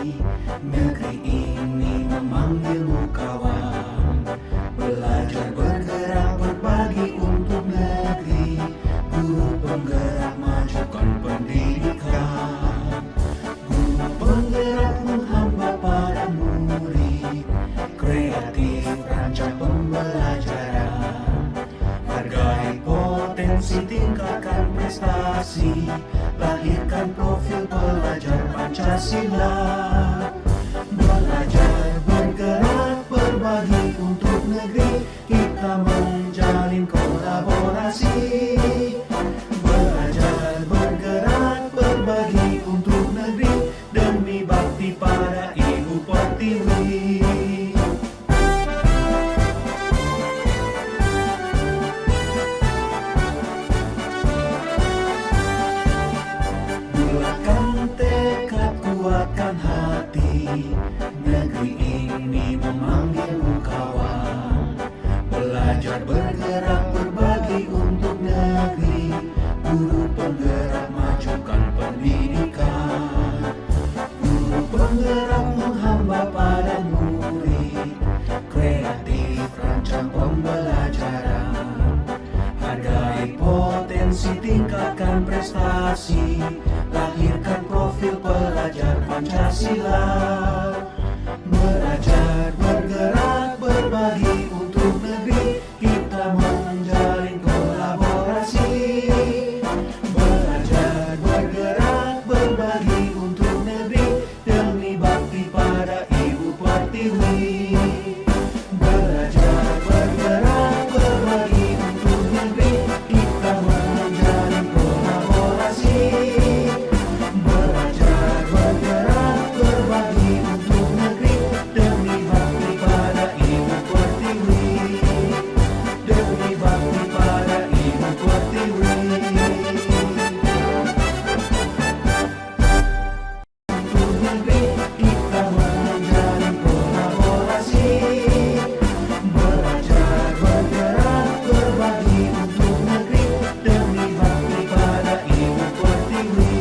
Negeri ini memanggilmu kawan. Belajar bergerak berbagi untuk negeri. Guru penggerak majukan pendidikan. Guru penggerak menghamba pada murid. Kreatif rancang pembelajaran. Hargai potensi, tingkatkan prestasi. Lahirkan profil pelajar Pancasila. Belajar bergerak berbagi untuk negeri. Kita menjalin kolaborasi. Belajar bergerak berbagi untuk negeri. Demi bakti pada Ibu Pertiwi. Kuatkan hati, negeri ini memanggilmu kawan. Belajar bergerak berbagi untuk negeri. Guru penggerak majukan pendidikan. Guru penggerak menghamba pada murid. Kreatif rancang pembelajaran. Hargai potensi, tingkatkan prestasi. Lahirkan profil pelajar Pancasila. Belajar bergerak berbagi untuk negeri. Kita menjalin kolaborasi. Belajar bergerak berbagi untuk negeri. Demi bakti pada Ibu Pertiwi. Belajar bergerak berbagi untuk negeri. Kita menjalin kolaborasi. Belajar bergerak berbagi untuk negeri. Demi bakti pada Ibu Pertiwi. Demi bakti pada Ibu Pertiwi. Untuk negeri kita menjalin kolaborasi. Belajar bergerak berbagi untuk negeri. Demi bakti pada Ibu Pertiwi.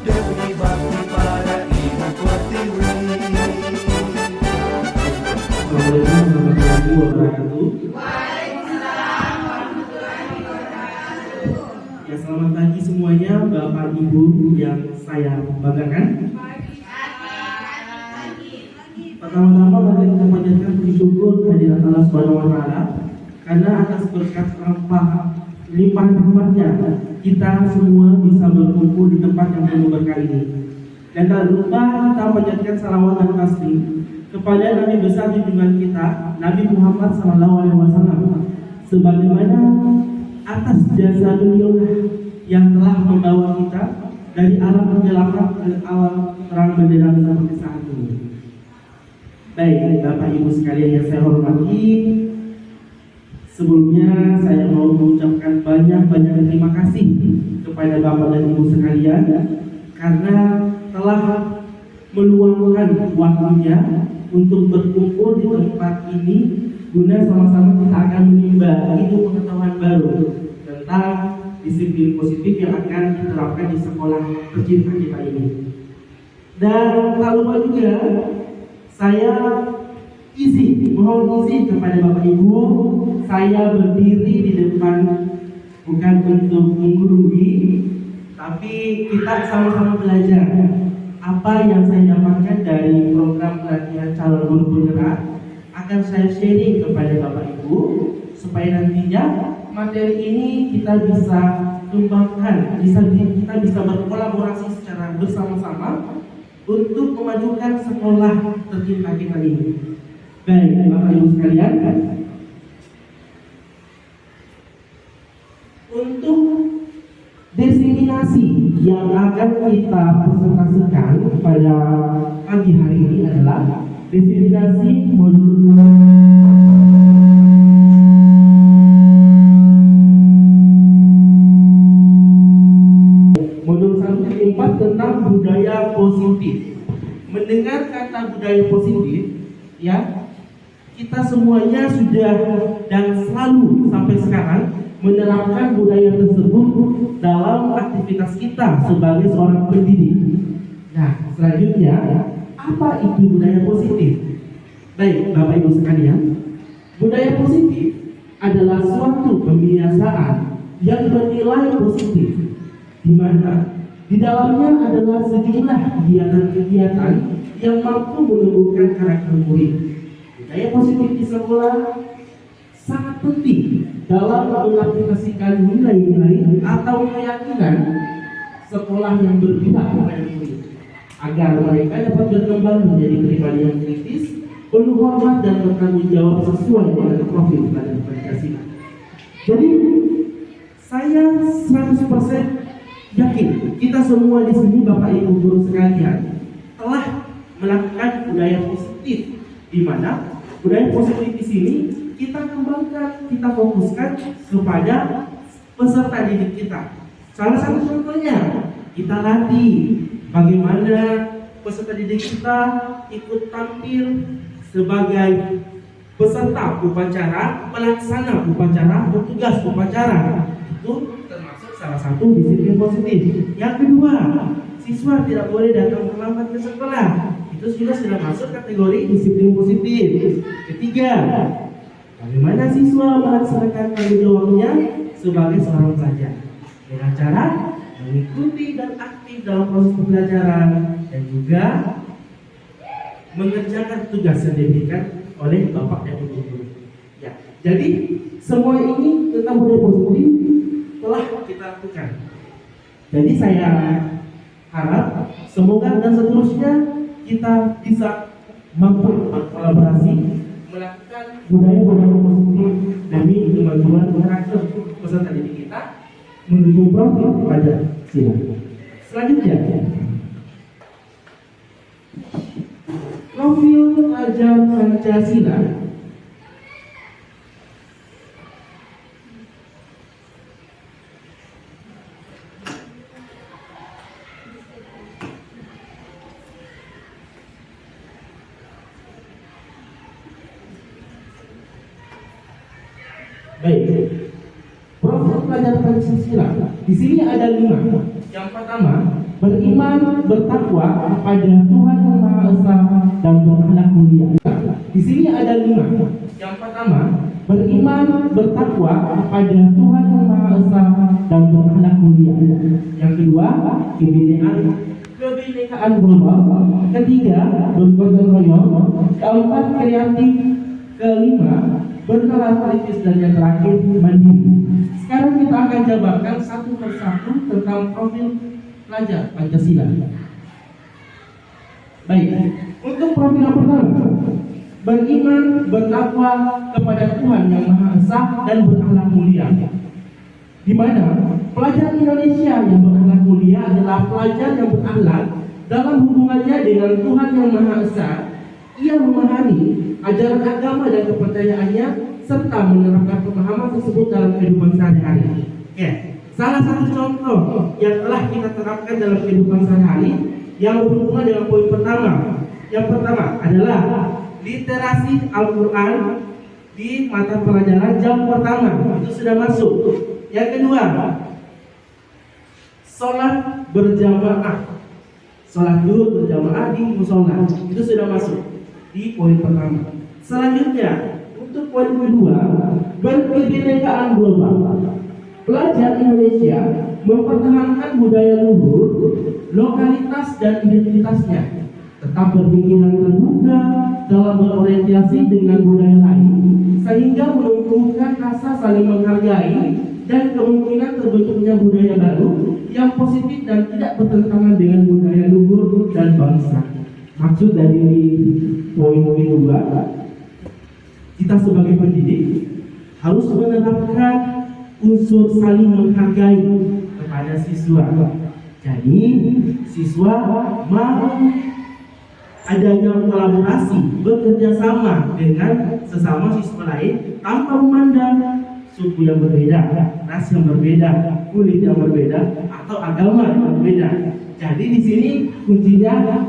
Demi bakti pada Ibu Pertiwi. Assalamualaikum warahmatullahi wabarakatuh. Ya, selamat pagi semuanya, Bapak Ibu yang saya banggakan. Pertama-tama mari kita panjatkan puji syukur kehadirat Allah Subhanahu wa taala karena atas berkat limpah rahmatnya kita semua bisa berkumpul di tempat yang penuh berkah ini. Dan tak lupa kita panjatkan salawat dan taslim kepada Nabi besar junjungan kita, Nabi Muhammad SAW, sebagaimana atas jasa beliau yang telah membawa kita dari alam kegelapan ke alam terang benderang seperti saat ini. Baik, Bapak Ibu sekalian yang saya hormati, sebelumnya saya mau mengucapkan banyak-banyak terima kasih kepada Bapak dan Ibu sekalian karena telah meluangkan waktunya untuk berkumpul di tempat ini guna sama-sama kita akan menimba ilmu pengetahuan baru tentang disiplin positif yang akan diterapkan di sekolah tercinta kita ini. Dan tak lupa juga saya mohon izin kepada Bapak Ibu, saya berdiri di depan bukan untuk menggurui, tapi kita sama-sama belajar apa yang saya dapatkan dari program pelatihan calon guru penggerak akan saya sharing kepada Bapak Ibu supaya nantinya materi ini kita bisa kembangkan, kita bisa berkolaborasi secara bersama-sama untuk memajukan sekolah tercinta kita ini. Baik, Bapak Ibu sekalian, untuk destinasi yang akan kita presentasikan pada pagi hari ini adalah destinasi modul 1.4 tentang budaya positif. Mendengar kata budaya positif, ya, kita semuanya sudah dan selalu sampai sekarang menerapkan budaya tersebut dalam aktivitas kita sebagai seorang pendidik. Nah, selanjutnya, apa itu budaya positif? Baik, Bapak Ibu sekalian, budaya positif adalah suatu pembiasaan yang bernilai positif, di mana di dalamnya adalah sejumlah kegiatan-kegiatan yang mampu menumbuhkan karakter murid. Budaya positif di sekolah sangat penting dalam mengaplikasikan nilai-nilai atau keyakinan sekolah yang berpihak kepada murid, agar mereka dapat berkembang menjadi pribadi yang kritis, penuh hormat dan bertanggung jawab sesuai dengan profil pelajar Pancasila. Jadi saya 100% yakin kita semua di sini, Bapak Ibu guru sekalian, telah melakukan budaya positif, di mana budaya positif di sini kita kembangkan, kita fokuskan kepada peserta didik kita. Salah satu contohnya, kita latih bagaimana peserta didik kita ikut tampil sebagai peserta upacara, pelaksana upacara, petugas upacara. Itu termasuk salah satu disiplin positif. Yang kedua, siswa tidak boleh datang terlambat ke sekolah. Itu sudah masuk kategori disiplin positif. Ketiga, bagaimana siswa melaksanakan tanggung jawabnya sebagai seorang pelajar dengan cara mengikuti dan aktif dalam proses pembelajaran dan juga mengerjakan tugas yang diberikan oleh Bapak dan Ibu guru. Ya, jadi semua ini tentang budaya positif telah kita lakukan. Jadi saya harap semoga dan seterusnya kita bisa mampu berkolaborasi melakukan budaya-budaya positif demi kemajuan karakter peserta didik kita menuju profil Pancasila. Selanjutnya, profil pelajar Pancasila. Baik, profil pelajar Pancasila di sini ada 5. Yang pertama, beriman, bertakwa kepada Tuhan Yang Maha Esa dan berakhlak mulia. Di sini ada 5. Yang pertama, beriman, bertakwa kepada Tuhan Yang Maha Esa dan berakhlak mulia. Yang kedua, kebinekaan global. Ketiga, bergotong royong. Keempat, kreatif. Kelima, bernalar kritis, dan yang terakhir, mandiri. Sekarang kita akan jabarkan satu persatu tentang profil pelajar Pancasila. Baik, untuk profil yang pertama, beriman, bertakwa kepada Tuhan Yang Maha Esa dan berakhlak mulia. Di mana pelajar Indonesia yang berakhlak mulia adalah pelajar yang berakhlak dalam hubungannya dengan Tuhan Yang Maha Esa. Ia memahami ajaran agama dan kepercayaannya serta menerapkan pemahaman tersebut dalam kehidupan sehari-hari. Oke, salah satu contoh yang telah kita terapkan dalam kehidupan sehari-hari yang berhubungan dengan poin pertama. Yang pertama adalah literasi Al-Quran di mata pelajaran jam pertama, itu sudah masuk. Yang kedua, sholat berjamaah, sholat zuhur berjamaah di musola, itu sudah masuk di poin pertama. Selanjutnya, untuk poin kedua, berkebinekaan global. Pelajar Indonesia mempertahankan budaya luhur, lokalitas dan identitasnya, tetap berpikiran terbuka dalam berorientasi dengan budaya lain, sehingga menumbuhkan rasa saling menghargai dan kemungkinan terbentuknya budaya baru yang positif dan tidak bertentangan dengan budaya luhur dan bangsa. Maksud dari poin kedua, kita sebagai pendidik harus menerapkan unsur saling menghargai kepada siswa. Jadi siswa mau adanya kolaborasi, bekerja sama dengan sesama siswa lain tanpa memandang suku yang berbeda, ras yang berbeda, kulit yang berbeda, atau agama yang berbeda. Jadi di sini kuncinya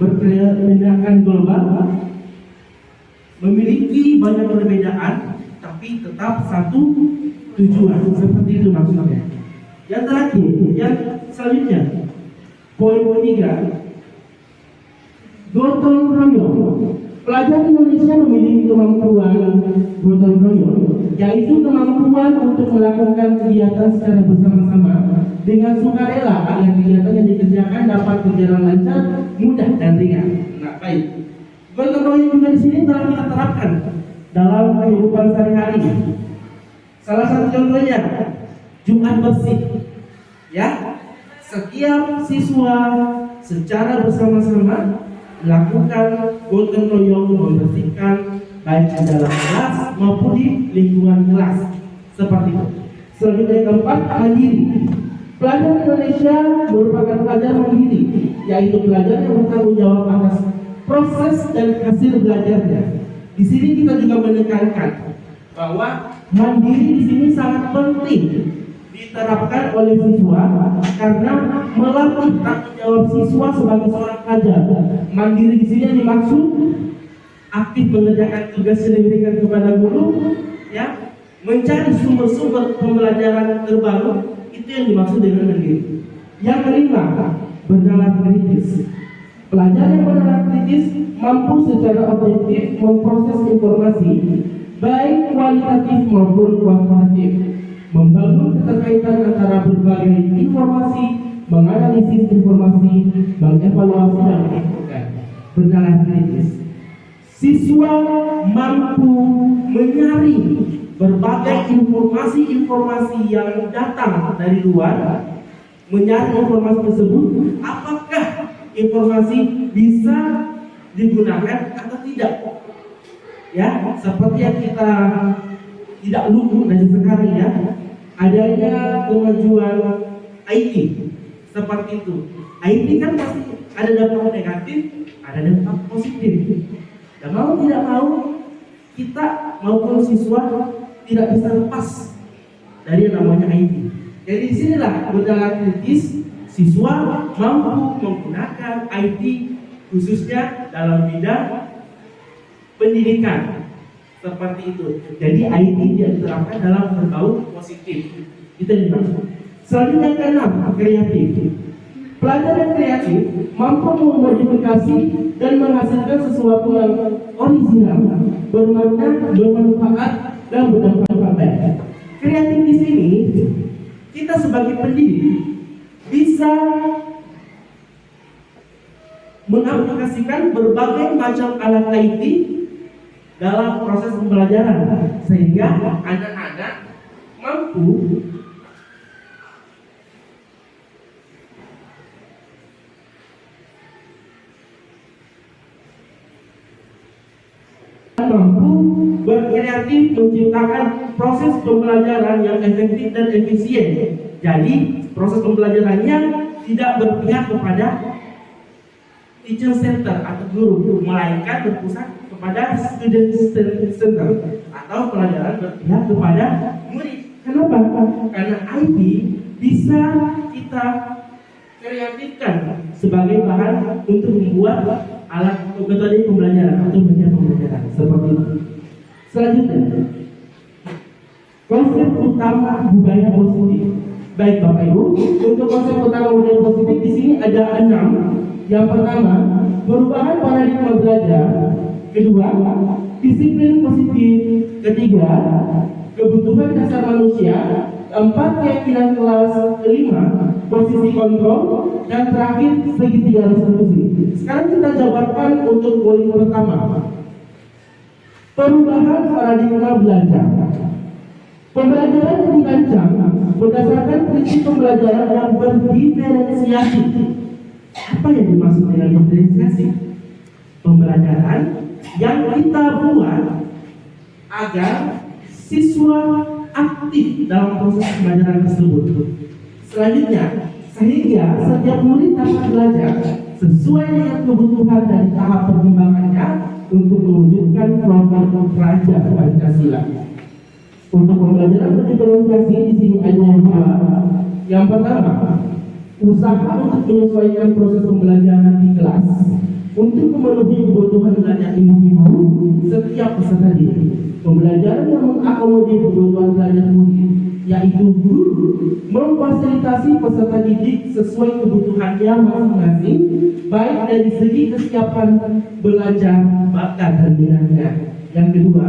berkebinekaan global, memiliki banyak perbedaan tapi tetap satu tujuan, seperti itu maksudnya. Yang terakhir, yang selanjutnya, Poin ketiga, gotong royong. Pelajar Indonesia memiliki kemampuan gotong royong, yaitu kemampuan untuk melakukan kegiatan secara bersama-sama dengan sukarela agar kegiatan yang dikerjakan dapat berjalan lancar, mudah dan ringan. Nah, baik. Gotong royong juga di sini telah kita terapkan dalam kehidupan sehari-hari. Salah satu contohnya Jumat bersih. Ya, setiap siswa secara bersama-sama melakukan gotong royong membersihkan baik di dalam kelas maupun di lingkungan kelas, seperti itu. Selanjutnya yang keempat, mandiri. Pelajar Indonesia merupakan pelajar mandiri, yaitu pelajar yang bertanggung jawab atas proses dan hasil belajarnya. Di sini kita juga menekankan bahwa mandiri di sini sangat penting diterapkan oleh siswa karena melatih tanggung jawab siswa sebagai seorang pelajar. Mandiri di sini yang dimaksud aktif mengerjakan tugas yang diberikan kepada guru, ya, mencari sumber-sumber pembelajaran terbaru, itu yang dimaksud dengan mandiri. Yang kelima, bernalar kritis. Pelajar yang bernalar kritis mampu secara objektif memproses informasi, baik kualitatif maupun kuantitatif, membangun keterkaitan antara berbagai informasi, menganalisis informasi, mengevaluasi dan menentukan. Bernalar kritis. Siswa mampu menyaring berbagai informasi-informasi yang datang dari luar, menyaring informasi tersebut, apakah informasi bisa digunakan atau tidak. Ya, seperti yang kita tidak luput dari sekarang, ya, adanya kemajuan IT seperti itu. IT kan pasti ada dampak negatif, ada dampak positif. Dan mau tidak mau kita maupun siswa tidak bisa lepas dari yang namanya IT. Jadi disinilah bernalar kritis, siswa mampu menggunakan IT khususnya dalam bidang pendidikan, seperti itu. Jadi IT diterapkan dalam berbau positif. Itu yang dimaksud. Selanjutnya yang keenam, kreatif. Pelajar yang kreatif mampu memodifikasi dan menghasilkan sesuatu yang original, bermakna, bermanfaat, dan berdampak baik. Kreatif di sini kita sebagai pendidik bisa mengaplikasikan berbagai macam alat IT dalam proses pembelajaran sehingga anak-anak mampu berkreatif menciptakan proses pembelajaran yang efektif dan efisien. Jadi proses pembelajarannya tidak berpihak kepada teacher center atau guru, melainkan berpusat kepada student center atau pelajaran berpihak kepada murid. Kenapa? Karena IT bisa kita kreatifkan sebagai bahan untuk membuat alat metode pembelajaran atau media pembelajaran seperti itu. Selanjutnya, konsep utama budaya positif. Baik Bapak Ibu, untuk konsep utama budaya positif di sini ada 6. Yang pertama, perubahan paradigma belajar. Kedua, disiplin positif. Ketiga, kebutuhan dasar manusia. 4, keyakinan kelas. 5, posisi kontrol. Dan terakhir, segitiga resolusi. Sekarang kita jabarkan untuk poin pertama. Perubahan paradigma belajar. Pembelajaran yang dirancang berdasarkan prinsip pembelajaran yang berdiferensiasi. Apa yang dimaksud dengan diferensiasi? Pembelajaran yang kita buat agar siswa aktif dalam proses pembelajaran tersebut. Selanjutnya, sehingga setiap murid dapat belajar sesuai dengan kebutuhan dan tahap perkembangannya untuk mewujudkan program Raja Pancasila. Untuk pembelajaran berdiferensiasi di sini ada 2. Yang pertama, usaha untuk menyesuaikan proses pembelajaran di kelas untuk memenuhi kebutuhan belajar individu setiap peserta didik. Pembelajaran yang mengakomodir kebutuhan belajar murid yaitu guru memfasilitasi peserta didik sesuai kebutuhannya masing-masing, baik dari segi kesiapan belajar, bakat dan minatnya. Yang kedua,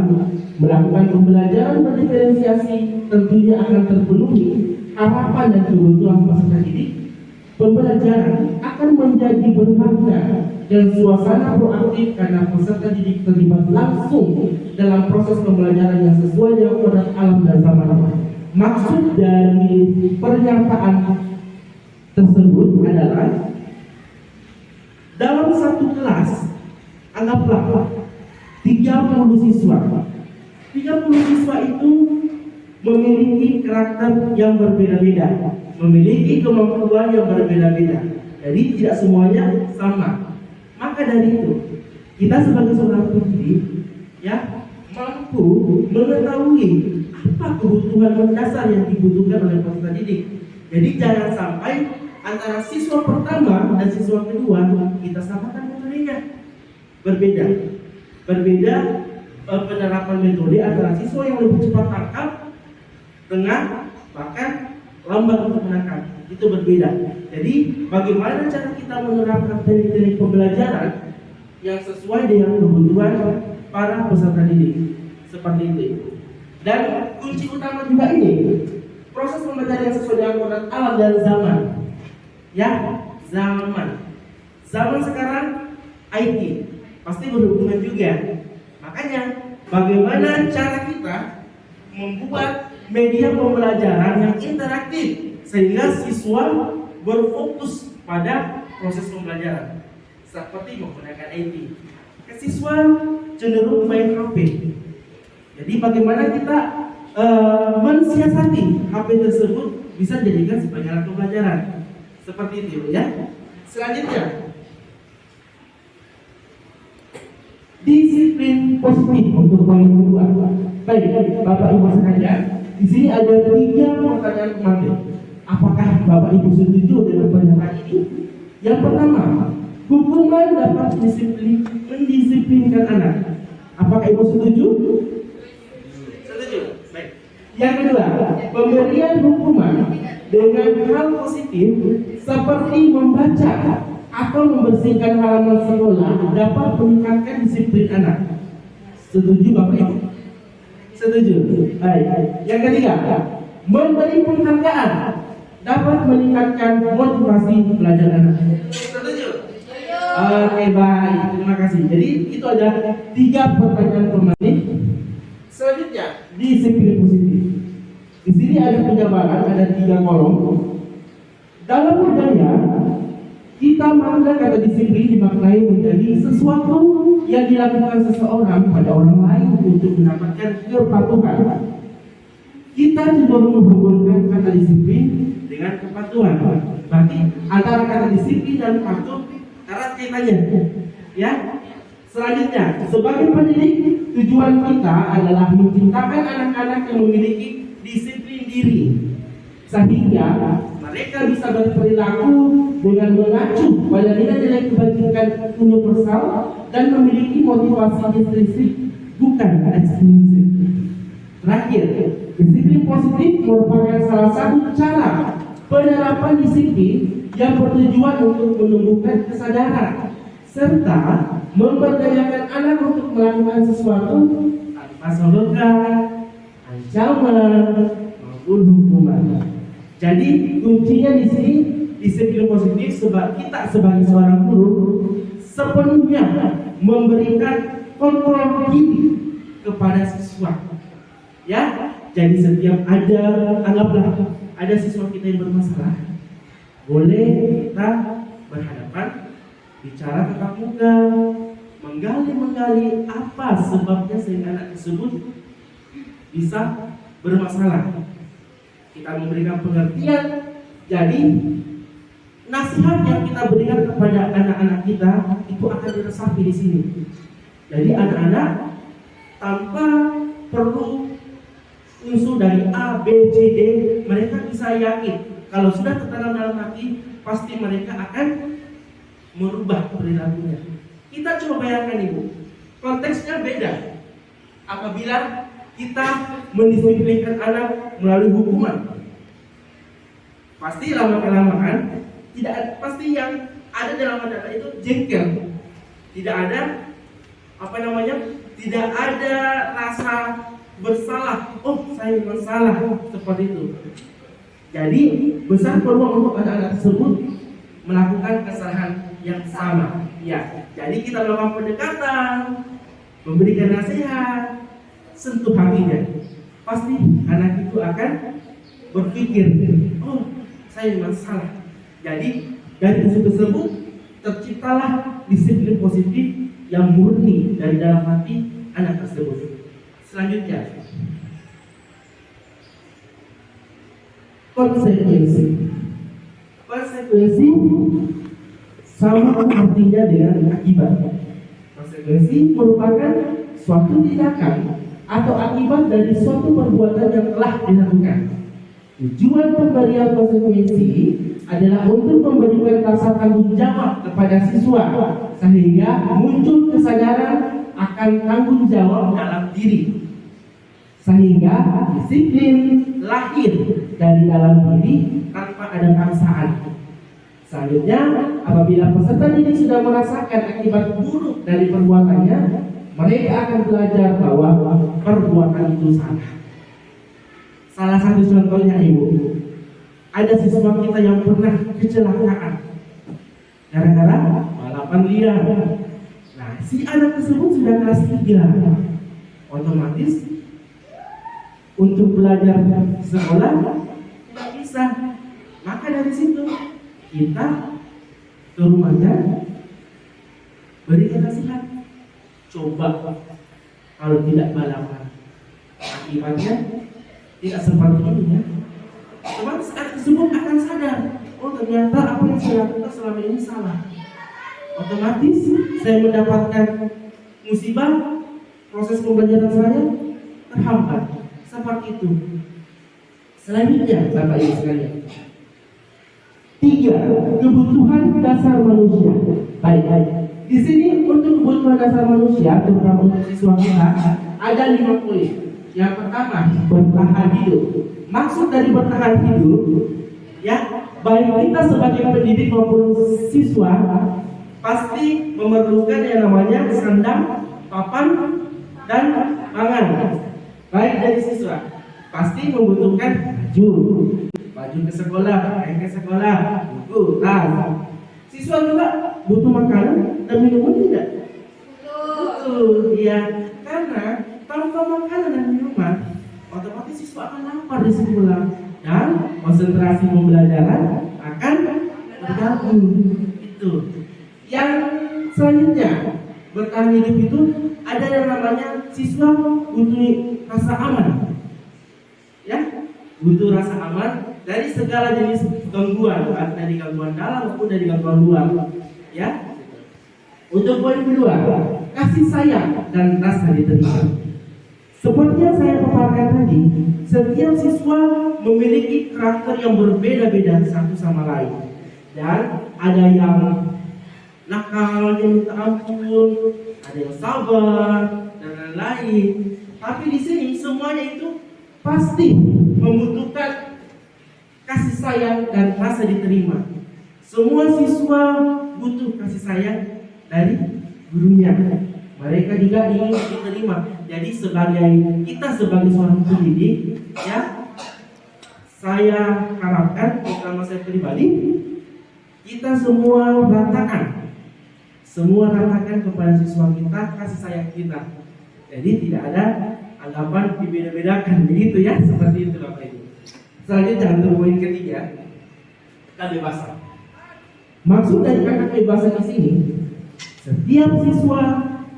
melakukan pembelajaran berdiferensiasi tentunya akan terpenuhi harapan dan kebutuhan peserta didik. Pembelajaran akan menjadi bermakna dan suasana proaktif karena peserta didik terlibat langsung dalam proses pembelajaran yang sesuai dengan kodrat alam dan zaman. Maksud dari pernyataan tersebut adalah dalam satu kelas, anggaplah 30 siswa. 30 siswa itu memiliki karakter yang berbeda-beda, memiliki kemampuan yang berbeda-beda. Jadi tidak semuanya sama. Maka dari itu, kita sebagai seorang pendidik ya mampu mengetahui apa kebutuhan mendasar yang dibutuhkan oleh peserta didik. Jadi jangan sampai antara siswa pertama dan siswa kedua kita samakan metodenya. Berbeda penerapan metode antara siswa yang lebih cepat tangkap dengan bahkan lambat untuk menangkap. Itu berbeda. Jadi bagaimana cara kita menerapkan teknik-teknik pembelajaran yang sesuai dengan kebutuhan para peserta didik. Seperti itu. Dan kunci utama juga ini, proses pembelajaran yang sesuai dengan kodrat alam dan zaman. Ya, zaman sekarang IT pasti berhubungan juga. Makanya bagaimana cara kita membuat media pembelajaran yang interaktif sehingga siswa berfokus pada proses pembelajaran seperti menggunakan IT. Siswa cenderung main HP. Jadi bagaimana kita mensiasati HP tersebut bisa dijadikan sebagai alat pembelajaran. Seperti itu ya. Selanjutnya, disiplin positif untuk poin kedua. Baik, Bapak Ibu sekalian, di sini ada 3 pertanyaan pengantin. Apakah Bapak Ibu setuju dengan pernyataan ini? Yang pertama, hukuman dapat mendisiplinkan anak. Apakah Ibu setuju? Setuju. Baik. Yang kedua, pemberian hukuman dengan hal positif seperti membaca atau membersihkan halaman sekolah dapat meningkatkan disiplin anak. Setuju Bapak Ibu? Setuju. Baik. Yang ketiga, memberi penghargaan dapat meningkatkan motivasi belajar anak. Setuju? Oke, baik. Terima kasih. Jadi itu ada 3 pertanyaan pemanis. Selanjutnya, disiplin positif. Di sini ada penjabaran, ada 3 kolom. Dalam budaya, kita menganggap kata disiplin dimaknai menjadi sesuatu yang dilakukan seseorang pada orang lain untuk mendapatkan kepatuhan. Kita cenderung menghubungkan kata disiplin dengan kepatuhan. Berarti antara kata disiplin dan patuh erat kaitannya. Ya. Selanjutnya, sebagai pendidik, tujuan kita adalah menciptakan anak-anak yang memiliki disiplin diri, sehingga mereka bisa berperilaku dengan mengacu pada nilai-nilai kebajikan universal dan memiliki motivasi intrinsik bukan ekstrinsik. Terakhir, disiplin positif merupakan salah satu cara penerapan disiplin yang bertujuan untuk menumbuhkan kesadaran serta memberdayakan anak untuk melakukan sesuatu tanpa sodokan, ancaman maupun hukuman. Jadi kuncinya di sini disiplin positif sebab kita sebagai seorang guru sepenuhnya memberikan kontrol diri kepada siswa. Ya, jadi setiap anggaplah ada siswa kita yang bermasalah, boleh kita berhadapan, bicara tatap muka, menggali apa sebabnya sehingga anak tersebut bisa bermasalah. Kita memberikan pengertian. Jadi nasihat yang kita berikan kepada anak-anak kita itu akan diresapi di sini. Jadi anak-anak tanpa perlu unsur dari A, B, C, D, mereka bisa yakin kalau sudah tertanam dalam hati pasti mereka akan merubah perilakunya. Kita coba bayangkan Ibu, konteksnya beda. Apabila kita mendisiplinkan anak melalui hukuman. Pasti lama-kelamaan pasti yang ada dalam anak itu jengkel. Tidak ada tidak ada rasa bersalah. Oh, saya memang salah, seperti itu. Jadi besar peluang untuk anak-anak tersebut melakukan kesalahan yang sama. Ya, jadi kita melakukan pendekatan, memberikan nasihat, sentuh hatinya. Pasti anak itu akan berpikir, oh, saya memang salah. Jadi dari isu tersebut terciptalah disiplin positif yang murni dari dalam hati anak tersebut. Selanjutnya, konsekuensi. Konsekuensi sama artinya dengan akibat. Konsekuensi merupakan suatu tindakan atau akibat dari suatu perbuatan yang telah dilakukan. Tujuan pemberian konsekuensi adalah untuk memberikan rasa tanggung jawab kepada siswa sehingga muncul kesadaran akan tanggung jawab dalam diri, sehingga disiplin lahir dari dalam diri tanpa ada paksaan. Selanjutnya, apabila peserta didik sudah merasakan akibat buruk dari perbuatannya, mereka akan belajar bahwa perbuatan itu salah. Salah satu contohnya, Ibu, ada siswa kita yang pernah kecelakaan gara-gara balapan liar. Nah, si anak tersebut sudah kelas 3. Otomatis untuk belajar sekolah tidak bisa. Maka dari situ kita ke rumahnya berikan nasihat. Coba kalau tidak balapan, akibatnya tidak seperti ini ya. Teman tersebut akan sadar, oh ternyata apa yang saya lakukan selama ini salah. Otomatis saya mendapatkan musibah, proses pembelajaran saya terhambat. Seperti itu. Selanjutnya, Bapak Ibu sekalian, 3. Kebutuhan dasar manusia. Baik. Di sini untuk kebutuhan dasar manusia, terutama untuk siswa kita, ada 5 poin. Yang pertama, bertahan hidup. Maksud dari bertahan hidup, ya, baik kita sebagai pendidik maupun siswa pasti memerlukan yang namanya sandang, papan, dan pangan. Baik dari siswa pasti membutuhkan baju ke sekolah, pakaian ke sekolah, buku, tas. Siswa juga butuh makanan dan minuman tidak? Betul, iya. Karena tanpa makanan dan minuman, otomatis siswa akan lapar di sekolah dan konsentrasi pembelajaran akan terganggu. Itu. Yang selanjutnya, bertahan hidup itu ada yang namanya siswa butuh rasa aman. Ya, butuh rasa aman dari segala jenis gangguan, dari gangguan dalam maupun dari gangguan luar. Ya. Untuk poin kedua, kasih sayang dan rasa diterima. Seperti yang saya paparkan tadi, setiap siswa memiliki karakter yang berbeda-beda satu sama lain. Dan ada yang nakal, yang minta ampun, ada yang sabar, dan lain-lain. Tapi di sini semuanya itu pasti membutuhkan kasih sayang dan rasa diterima. Semua siswa butuh kasih sayang dari gurunya. Mereka juga ingin diterima. Jadi kita sebagai seorang pendidik, ya, saya harapkan, terutama saya pribadi, kita semua ratakan kepada siswa kita kasih sayang kita. Jadi tidak ada anggapan dibeda-bedakan, begitu ya, seperti itu Bapak Ibu. Selanjutnya untuk poin ketiga, kebebasan. Maksud dari kata kebebasan di sini, setiap siswa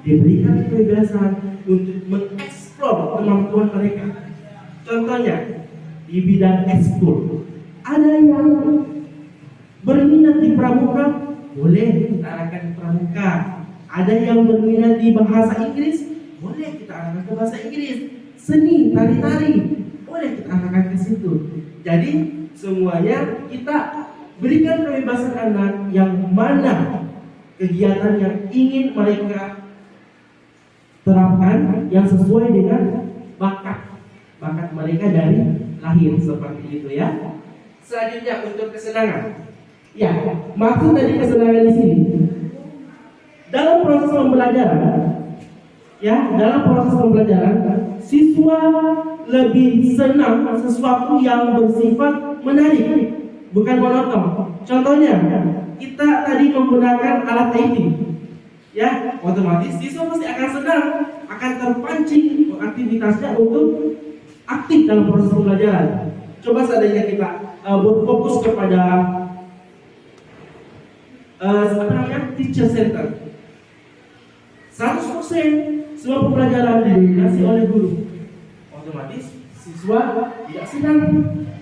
diberikan kebebasan untuk mengeksplor kemampuan mereka. Contohnya di bidang ekskul, ada yang berminat di pramuka, boleh kita arahkan ke pramuka. Ada yang berminat di bahasa Inggris, boleh kita arahkan ke bahasa Inggris. Seni, tari-tari, boleh kita arahkan ke situ. Jadi semuanya kita berikan kebebasan anak yang mana kegiatan yang ingin mereka terapkan yang sesuai dengan bakat mereka dari lahir seperti itu ya. Selanjutnya untuk kesenangan. Ya, maksud dari kesenangan di sini dalam proses pembelajaran, siswa lebih senang sesuatu yang bersifat menarik, bukan monoton. Contohnya, kita tadi menggunakan alat IT, ya, otomatis siswa pasti akan senang, akan terpancing aktivitasnya untuk aktif dalam proses pembelajaran. Coba seandainya kita berfokus kepada teacher center, 100% semua pembelajaran didominasi oleh guru, otomatis siswa tidak senang.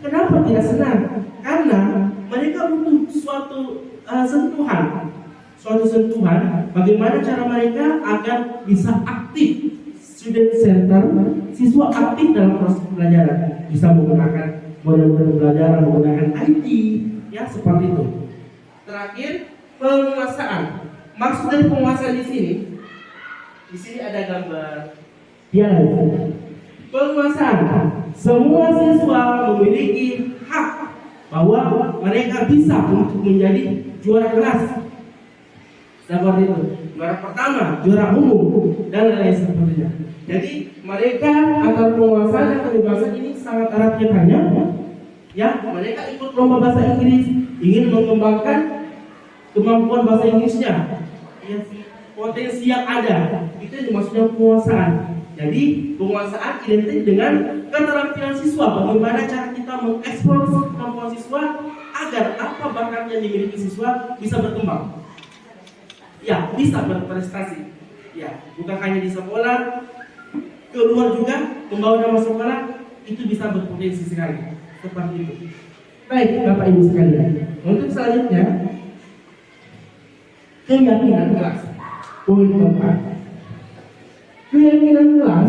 Kenapa tidak senang? Karena mereka butuh suatu sentuhan. Bagaimana cara mereka agar bisa aktif, student center, siswa aktif dalam proses pembelajaran, bisa menggunakan model pembelajaran, menggunakan IT, ya seperti itu. Terakhir, penguasaan. Maksud dari penguasaan di sini ada gambar piala. Penguasaan. Semua siswa memiliki hak bahwa mereka bisa untuk menjadi juara kelas. Seperti itu. Juara pertama, juara umum, dan lain sebagainya. Jadi mereka antara penguasaan dan kebebasan ini sangat erat kaitannya. Ya, mereka ikut lomba bahasa Inggris, ingin mengembangkan kemampuan bahasa Inggrisnya, ya, potensi yang ada, itu yang maksudnya penguasaan. Jadi penguasaan identik dengan keterampilan siswa, bagaimana cara kita mengeksplor kemampuan siswa agar apa bakat yang dimiliki siswa bisa berkembang, ya, bisa berprestasi, ya, bukan hanya di sekolah, keluar juga membawa nama sekolah, itu bisa berpotensi sekali, seperti itu. Baik, Bapak Ibu sekalian, untuk selanjutnya keyakinan kelas. Poin keempat, keyakinan kelas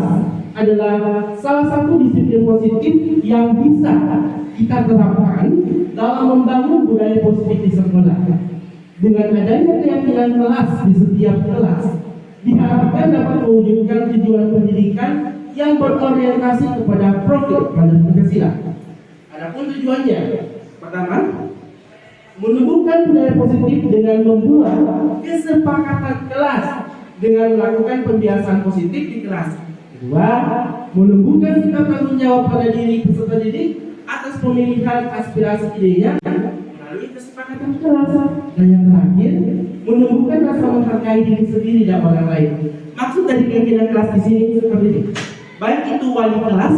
adalah salah satu disiplin positif yang bisa kita terapkan dalam membangun budaya positif di sekolah. Dengan adanya keyakinan kelas di setiap kelas, diharapkan dapat mewujudkan tujuan pendidikan yang berorientasi kepada profil pada Pancasila. Adapun tujuannya, pertama, menumbuhkan budaya positif dengan membuat kesepakatan kelas dengan melakukan pembiasaan positif di kelas. Kedua, menumbuhkan sikap tanggung jawab pada diri peserta didik atas pemilihan aspirasi idenya melalui kesepakatan kelas. Dan yang terakhir, menumbuhkan rasa menghargai diri sendiri dan orang lain. Maksud dari keyakinan kelas di sini seperti ini. Baik itu wali kelas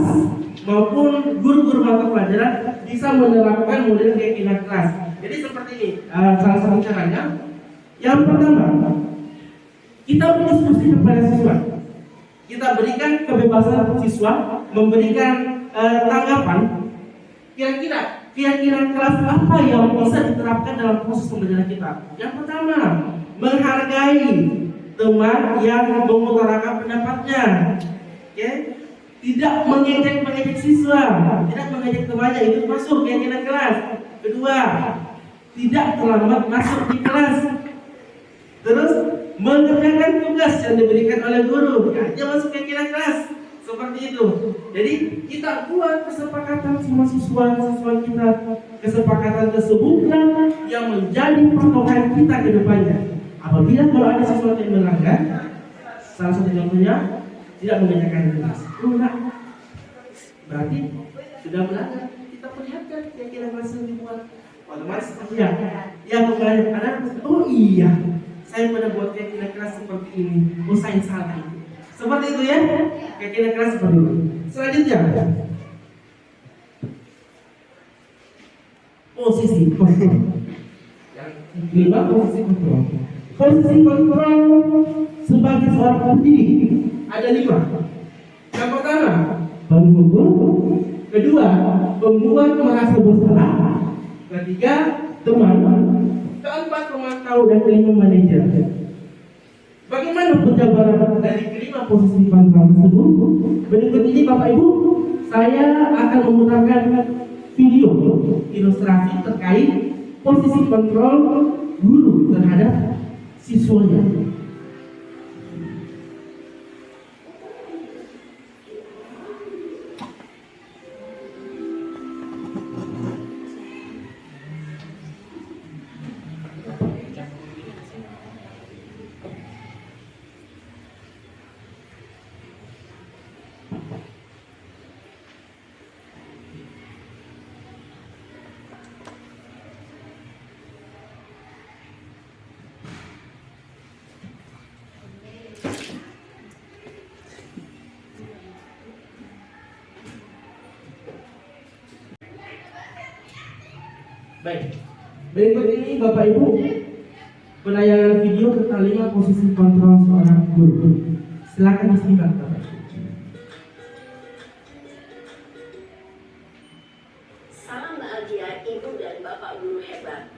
maupun guru-guru mata pelajaran bisa menerapkan model keyakinan kelas. Jadi seperti ini, salah satu caranya. Yang pertama, kita berdiskusi kepada siswa. Kita berikan kebebasan siswa memberikan tanggapan. Kira-kira keyakinan kelas apa yang bisa diterapkan dalam proses pembelajaran kita? Yang pertama, menghargai teman yang mengutarakan pendapatnya. Oke? Tidak mengejek siswa, tidak mengejek temannya, itu masuk keyakinan kelas. Kedua, tidak terlambat masuk di kelas. Terus mengerjakan tugas yang diberikan oleh guru, ya masuk keyakinan kelas. Seperti itu. Jadi kita buat kesepakatan semua siswa kita. Kesepakatan tersebutlah yang menjadi patokan kita ke depannya. Apabila kalau ada sesuatu yang melanggar, salah satu contohnya tidak mengerjakan tugas, enggak, berarti sudah melanggar. Kita perlihatkan keyakinan kelas yang dibuat. Otomatis ya kembali ada. Oh iya, saya pernah buat keyakinan kelas seperti ini. Oh saya salah. Seperti itu ya, keyakinan kelas seperti itu. Selanjutnya, posisi kontrol. Yang kelima, posisi kontrol. Posisi kontrol sebagai seorang pendidik ada 5. Yang pertama, penghukum. Kedua, pembuat merasa bersalah. Ketiga, teman. Keempat, pemantau. Dan kelima, manajer. Bagaimana penjabaran dari kelima posisi kontrol tersebut? Berikut ini Bapak Ibu, saya akan memutarkan video ilustrasi terkait posisi kontrol guru terhadap siswanya. Baik. Berikut ini Bapak Ibu penayangan video tentang 5 posisi kontrol seorang guru. Silakan disimak Bapak Ibu. Salam bahagia Ibu dan Bapak Guru hebat.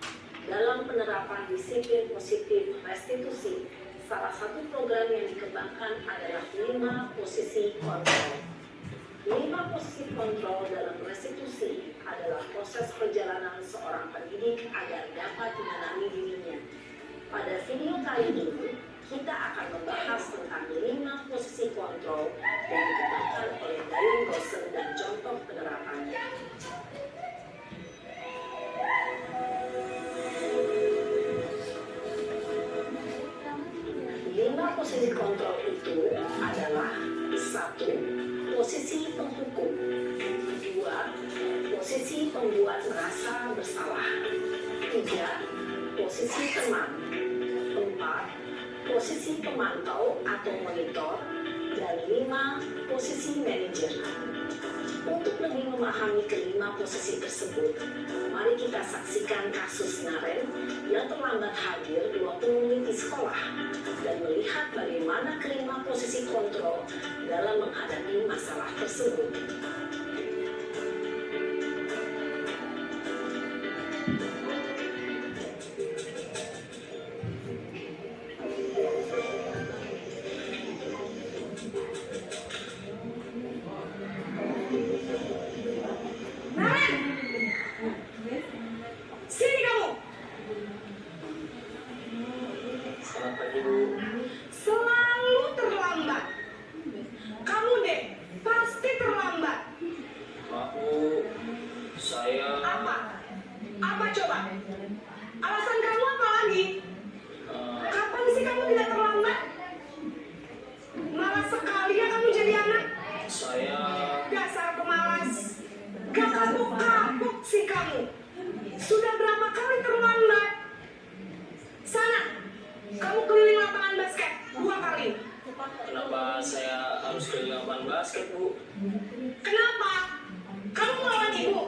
Dalam penerapan disiplin positif restitusi, salah satu program yang dikembangkan adalah 5 posisi kontrol. 5 posisi kontrol dalam restitusi adalah proses perjalanan seorang pendidik agar dapat mengenali dirinya. Pada video kali ini, kita akan membahas tentang 5 posisi kontrol yang dikembangkan oleh Dayun Gosen dan contoh penerapannya. 5 posisi kontrol itu adalah 1. Posisi penghukum. 2. Posisi pembuat merasa bersalah. 3. Posisi teman. 4. Posisi pemantau atau monitor. Dan 5. Posisi manajer. Untuk lebih memahami kelima posisi tersebut, mari kita saksikan kasus Naren yang terlambat hadir 20 menit di sekolah dan melihat bagaimana kelima posisi kontrol dalam menghadapi masalah tersebut. Sini kamu. Selamat pagi, Bu. Selalu terlambat. Kamu deh, pasti terlambat. Maaf, Bu. Saya... Apa? Apa coba? Alasan kamu apa lagi? Kapan sih kamu tidak terlambat? Malas sekali ya kamu jadi anak. Saya... Dasar pemalas. Gak kapok-kapok sih kamu. Sudah berapa kali terlambat? Sana, kamu keliling lapangan basket 2 kali. Kenapa saya harus ke lapangan basket, Bu? Kenapa? Kamu melawan ibu?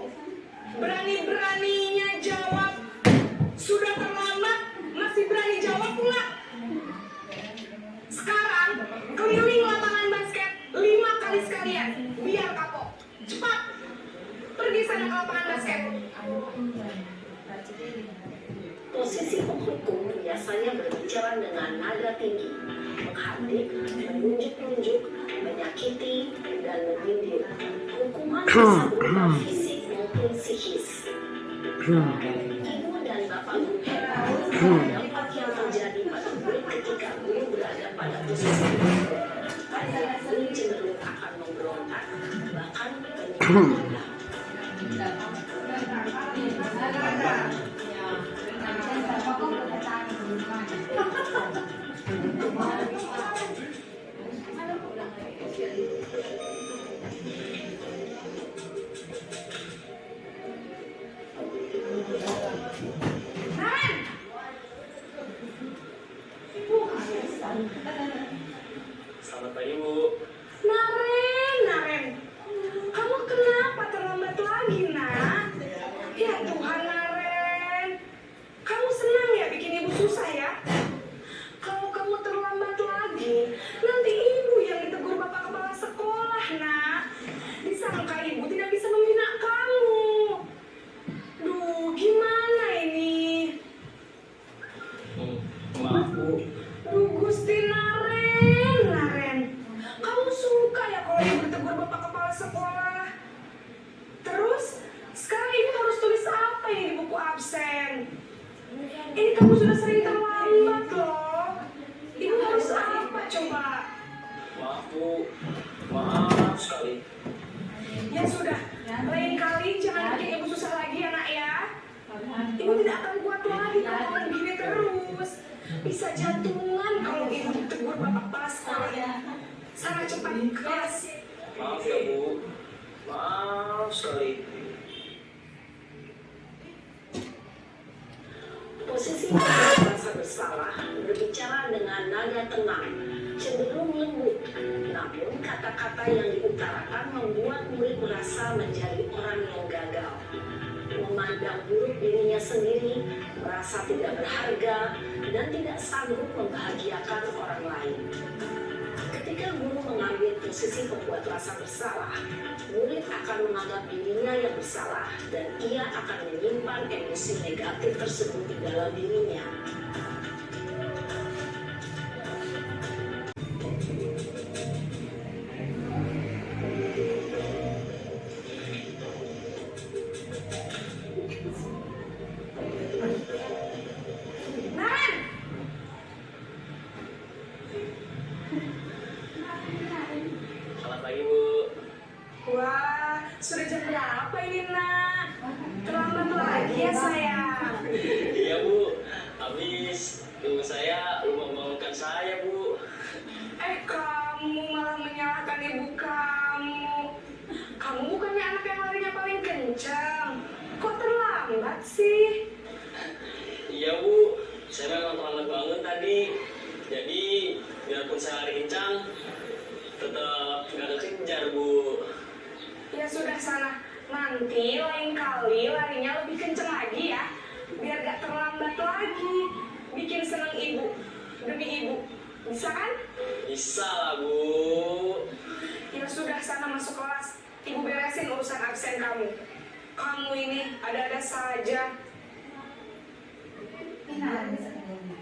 Berani-beraninya jawab. Sudah terlambat, masih berani jawab pula. Sekarang, keliling lapangan basket 5 kali sekalian. Biar kapok. Cepat. Pergi sana ke lapangan basket. Posisi penghukum biasanya berbicara dengan nada tinggi, menghardik, menunjuk-nunjuk, menyakiti, dan menyindir. Hukuman bisa berupa fisik maupun psikis. Ibu dan bapak guru hebat, dampak yang terjadi pada murid ketika guru berada pada posisi penghukum. Murid cenderung akan memberontak, bahkan menyerah. Selamat pagi, Bu. Naren, kamu kenapa terlambat lagi, nak? Ya Tuhan, Naren, kamu senang ya bikin ibu susah ya? Kalau kamu terlambat lagi, nanti ibu yang ditegur bapak kepala sekolah, nak. Disangka ibu tidak bisa membina kamu. Duh, gimana ini? Maaf, Bu. Duh, Gusti Naren, kamu suka ya kalau ibu ditegur bapak kepala sekolah? Terus, sekarang ibu harus tulis apa ini di buku absen? Ini kamu sudah sering terlambat loh. Ibu harus apa coba? Maaf, Bu. Maaf sekali. Ya sudah, lain kali jangan bikin ibu susah lagi ya nak ya. Ibu tidak akan kuat lagi kalau kamu begini terus. Bisa jantungan kalau ibu ditegur bapak kepala sekolah. Sana cepat ke kelas. Maaf ya, Bu. Maaf sekali. Posisi merasa bersalah berbicara dengan nada tenang, cenderung lembut. Namun kata-kata yang diutarakan membuat murid merasa menjadi orang yang gagal. memandang buruk dirinya sendiri, merasa tidak berharga, dan tidak sanggup membahagiakan orang lain. Ketika guru mengambil posisi pembuat rasa bersalah, murid akan menganggap dirinya yang bersalah dan ia akan menyimpan emosi negatif tersebut di dalam dirinya. Selamat pagi, Bu. Wah, sudah jam berapa ini, Nak? Terlambat lagi ya, sayang. Iya, Bu. Habis ibu saya lupa membangunkan saya, Bu. Kamu malah menyalahkan ibu kamu. Kamu bukannya anak yang larinya paling kencang. Kok terlambat sih? Iya, Bu. Saya memang terlambat bangun tadi. Jadi, biarpun saya lari kencang, tetap nggak kekejar, Bu. Ya sudah sana. Nanti lain kali larinya lebih kencang lagi ya. Biar gak terlambat lagi. Bikin seneng ibu. Demi ibu. Bisa kan? Bisa lah, Bu. Ya sudah sana masuk kelas. Ibu beresin urusan absen kamu. Kamu ini ada-ada saja.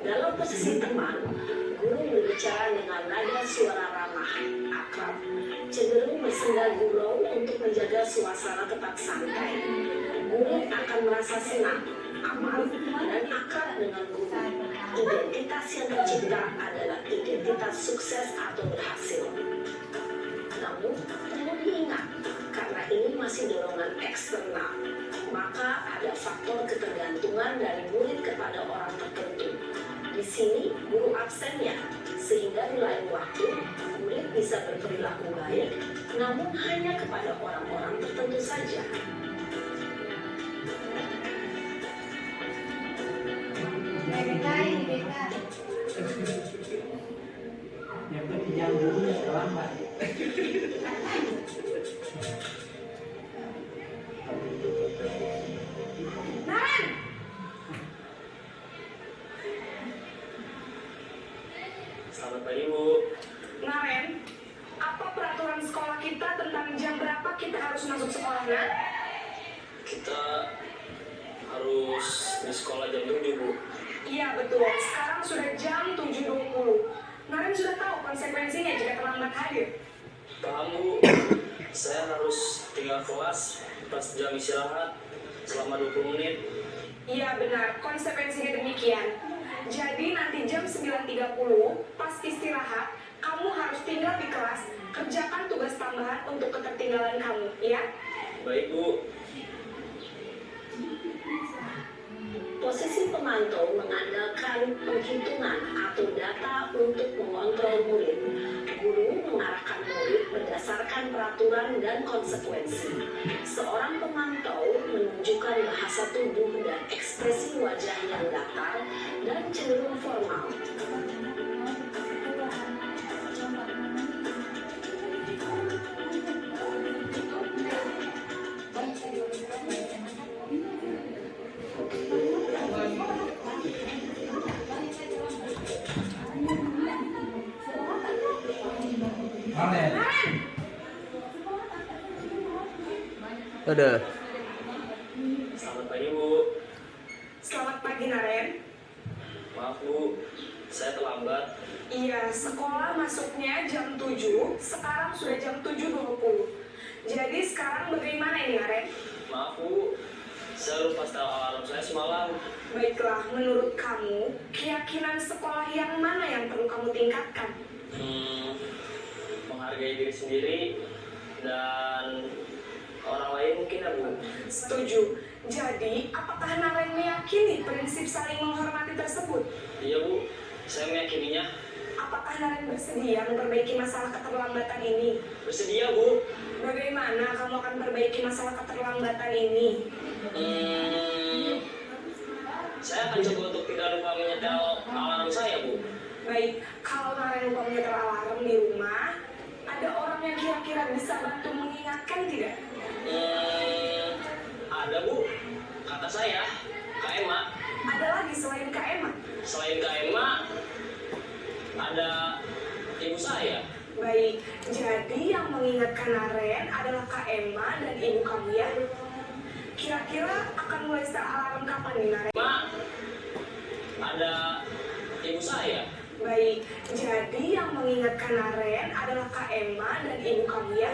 Dalam posisi teman, guru berbicara dengan nada suara ramah, akrab, cenderung bersenda gurau untuk menjaga suasana tetap santai. Murid akan merasa senang, aman, dan akrab dengan guru. Identitas yang tercipta adalah identitas sukses atau berhasil. Namun, perlu diingat, karena ini masih dorongan eksternal, maka ada faktor ketergantungan dari murid kepada orang tertentu. Di sini, guru absennya, sehingga di lain waktu, murid bisa berperilaku baik, namun hanya kepada orang-orang tertentu saja. Yang ketiga gurunya terlambat. Naren! Selamat pagi, Bu. Naren, apa peraturan sekolah kita tentang jam berapa kita harus masuk sekolah, Nak? Kita harus di sekolah jam 7, Bu. Iya betul, sekarang sudah jam 7.20. Naren sudah tahu konsekuensinya jika terlambat hadir. Paham, Bu. Saya harus tinggal kelas pas jam istirahat selama 20 menit. Iya benar, konsekuensinya demikian. Jadi nanti jam 9.30 pas istirahat, kamu harus tinggal di kelas, kerjakan tugas tambahan untuk ketertinggalan kamu, ya? Baik, Bu. Posisi pemantau mengandalkan penghitungan atau data untuk mengontrol murid. Guru mengarahkan murid berdasarkan peraturan dan konsekuensi. Seorang pemantau menunjukkan bahasa tubuh dan ekspresi wajah yang datar dan cenderung formal. Ada. Selamat pagi, Bu. Selamat pagi, Naren. Maaf, Bu. Saya terlambat. Iya, sekolah masuknya jam 7, sekarang sudah jam 7.20. Jadi sekarang bagaimana ini, Naren? Maaf, Bu. Saya lupa setel alarm saya semalam. Baiklah, menurut kamu, keyakinan sekolah yang mana yang perlu kamu tingkatkan? Menghargai diri sendiri dan orang lain mungkin, ya, Bu. Setuju. Jadi, apakah Naren meyakini prinsip saling menghormati tersebut? Iya, Bu. Saya meyakininya. Apakah Naren bersedia memperbaiki masalah keterlambatan ini? Bersedia, Bu. Bagaimana kamu akan perbaiki masalah keterlambatan ini? Saya akan coba untuk tidak lupa menyetel alarm saya, Bu. Baik, kalau Naren lupa menyetel alarm di rumah, ada orang yang kira-kira bisa bantu mengingatkan tidak? Ada, Bu. kata saya, Kak Emma. Ada lagi selain Kak Emma? Selain Kak Emma, ada ibu saya. Baik, jadi yang mengingatkan Naren adalah Kak Emma dan ibu kamu ya? Kira-kira akan mulai start alarm kapan nih Naren? Emma, ada ibu saya. Baik, jadi yang mengingatkan Naren adalah Kak Emma dan ibu kamu ya?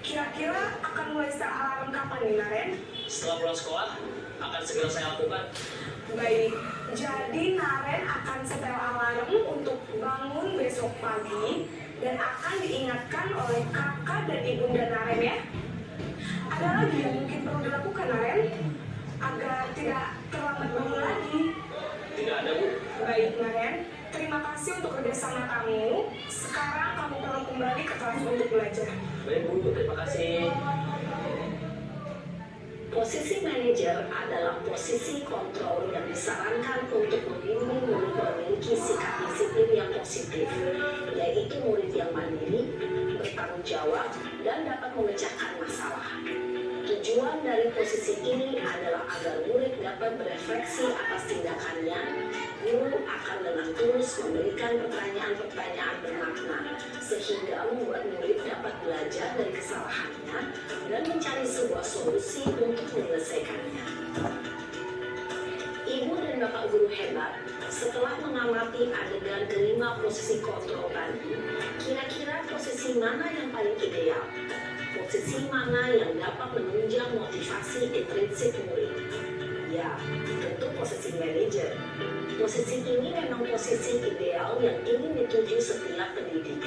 Kira-kira akan mulai start alarm kapan nih Naren? Setelah pulang sekolah, akan segera saya lakukan. Baik, jadi Naren akan setel alarm untuk bangun besok pagi dan akan diingatkan oleh kakak dan ibunda Naren ya. Ada lagi yang mungkin perlu dilakukan Naren agar tidak terlambat bangun lagi? Tidak ada, Bu. Baik Naren, terima kasih untuk kerjasama kamu. Sekarang kamu perlu kembali ke kelas untuk belajar. Baik, Bu. Terima kasih. Posisi manajer adalah posisi kontrol yang disarankan untuk membimbing murid memiliki sikap disiplin yang positif, yaitu murid yang mandiri, bertanggung jawab, dan dapat memecahkan masalah. Tujuan dari posisi ini adalah agar murid dapat berefleksi atas tindakannya. Guru akan dengan tulus memberikan pertanyaan-pertanyaan bermakna, sehingga membuat murid dapat belajar dari kesalahannya dan mencari sebuah solusi untuk menyelesaikannya. Ibu dan Bapak guru hebat, setelah mengamati adegan kelima posisi kontrol tadi, kira-kira posisi mana yang paling ideal? Posisi mana yang dapat menunjang motivasi intrinsik murid? Ya, tentu posisi manajer. Posisi ini memang posisi ideal yang ingin dituju setiap pendidik.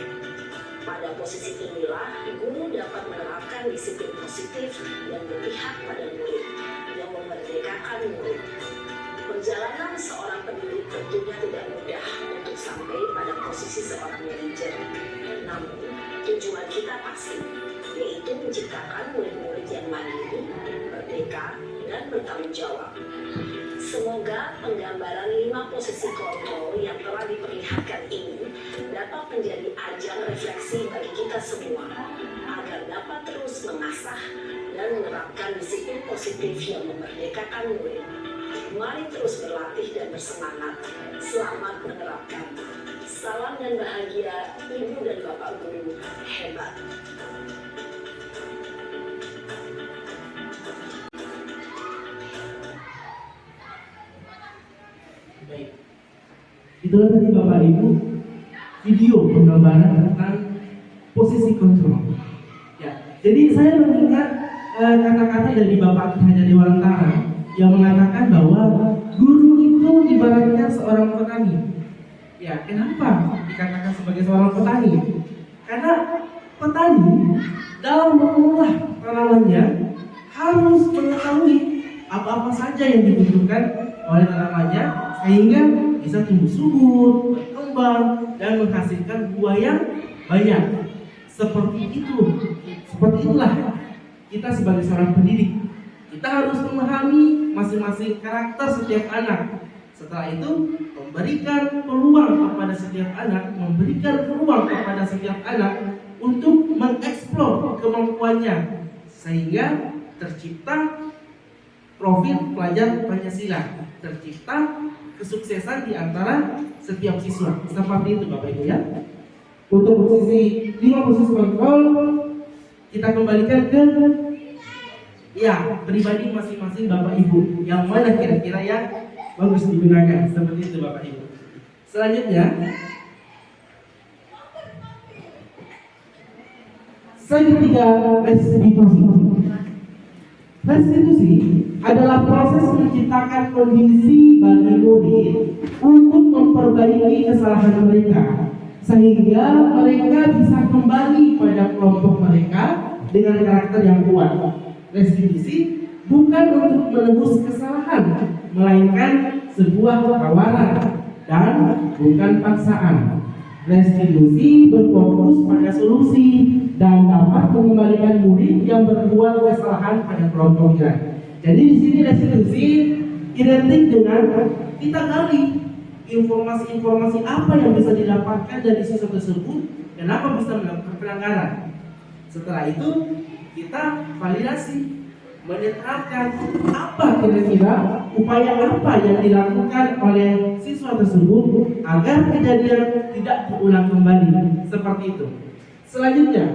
Pada posisi inilah, guru dapat menerapkan disiplin positif yang berpihak pada murid, yang memerdekakan murid. Perjalanan seorang pendidik tentunya tidak mudah untuk sampai pada posisi seorang manajer. Namun, tujuan kita pasti, yaitu menciptakan murid-murid yang mandiri, merdeka, dan bertanggung jawab. Semoga penggambaran 5 posisi kontrol yang telah diperlihatkan ini dapat menjadi ajang refleksi bagi kita semua, agar dapat terus mengasah dan menerapkan disiplin positif yang memerdekakan murid. Mari terus berlatih dan bersemangat. Selamat menerapkan. Salam dan bahagia Ibu dan Bapak guru hebat. Baik. Itulah tadi Bapak Ibu video penggambaran tentang posisi kontrol. Ya, jadi saya mengingat kata-kata dari Bapak Ki Hajar Dewantara yang mengatakan bahwa guru itu ibaratnya seorang petani. Ya, kenapa dikatakan sebagai seorang petani? Karena petani dalam mengolah tanamannya harus mengetahui apa-apa saja yang dibutuhkan oleh tanamannya sehingga bisa tumbuh subur, berkembang, dan menghasilkan buah yang banyak. Seperti itulah kita sebagai seorang pendidik. Kita harus memahami masing-masing karakter setiap anak. Setelah itu, memberikan peluang kepada setiap anak, untuk mengeksplor kemampuannya sehingga tercipta profil pelajar Pancasila, tercipta kesuksesan di antara setiap siswa. Seperti itu Bapak Ibu ya. Untuk posisi 5 posisi kontrol kita kembalikan ke pribadi masing-masing Bapak Ibu. Yang mana kira-kira yang bagus digunakan? Seperti itu Bapak Ibu. Selanjutnya, ketiga, restitusi. Restitusi adalah proses menciptakan kondisi bagi murid untuk memperbaiki kesalahan mereka sehingga mereka bisa kembali pada kelompok mereka dengan karakter yang kuat. Restitusi bukan untuk menebus kesalahan, melainkan sebuah tawaran dan bukan paksaan. Restitusi berfokus pada solusi dan dapat mengembalikan murid yang berbuat kesalahan pada kelompoknya. Jadi di sini restitusi identik dengan kita gali informasi-informasi apa yang bisa didapatkan dari siswa tersebut, kenapa bisa melakukan pelanggaran. Setelah itu kita validasi menetralkan apa kira-kira upaya apa yang dilakukan oleh siswa tersebut agar kejadian tidak terulang kembali seperti itu. Selanjutnya,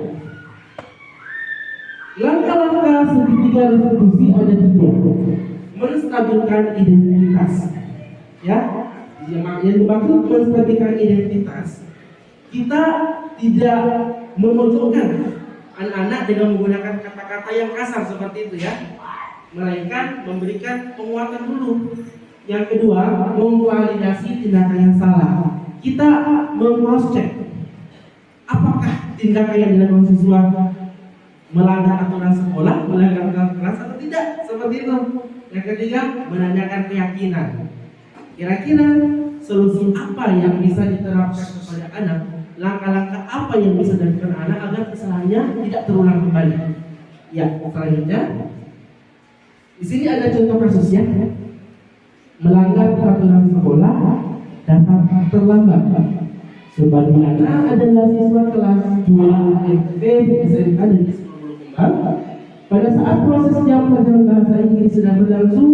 langkah-langkah segitiga restitusi ada 3. Menstabilkan identitas. Ya, yang dimaksud menstabilkan identitas, kita tidak memojokkan anak-anak dengan menggunakan kata-kata yang kasar seperti itu ya, melainkan memberikan penguatan dulu. Yang kedua, memvalidasi tindakan yang salah. Kita meng-cross check apakah tindakan yang dilakukan siswa melanggar aturan sekolah, melanggar aturan kelas atau tidak, seperti itu. Yang ketiga, menanyakan keyakinan. Kira-kira solusi apa yang bisa diterapkan kepada anak? Langkah-langkah apa yang bisa dilakukan anak agar kesalahannya tidak terulang kembali? Ya, selanjutnya, di sini ada contoh kasusnya. Melanggar peraturan sekolah, datang terlambat. Sebagaimana adalah siswa kelas 2 SD SMK dari Sekolah Kembang. Pada saat proses jam pelajaran bahasa Inggris sedang berlangsung,